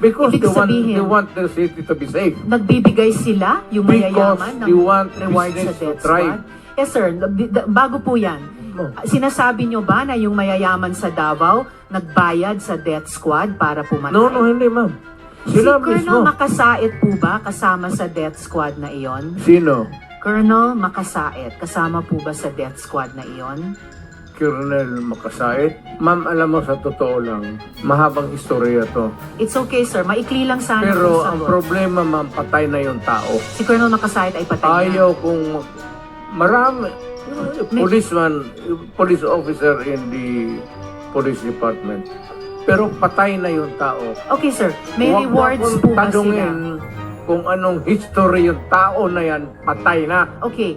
Because Ibig sabihin, they want the city to be safe. nagbibigay sila, yung mayayaman, ng Because you want reward sa business to death thrive. squad? Yes, sir. Bago po yan, sinasabi nyo ba na yung mayayaman sa Davao nagbayad sa death squad para pumatay? No, hindi ma'am. Sila Si Colonel mismo. Makasait po ba kasama sa death squad na iyon? Sino? Colonel Makasait, kasama po ba sa death squad na iyon? Colonel Makasait. Ma'am, alam mo, sa totoo lang, mahabang istorya to. It's okay, sir. Maikli lang sana Pero po ang sagot. problema, ma'am, patay na yung tao. Si Colonel Makasait ay patay na. Ayaw kung marami, police officer in the police department. Pero patay na yung tao. Okay, sir. May Huwag mo rewards akong po ba sila? tanungin kung anong history yung tao na yan, patay na. Okay.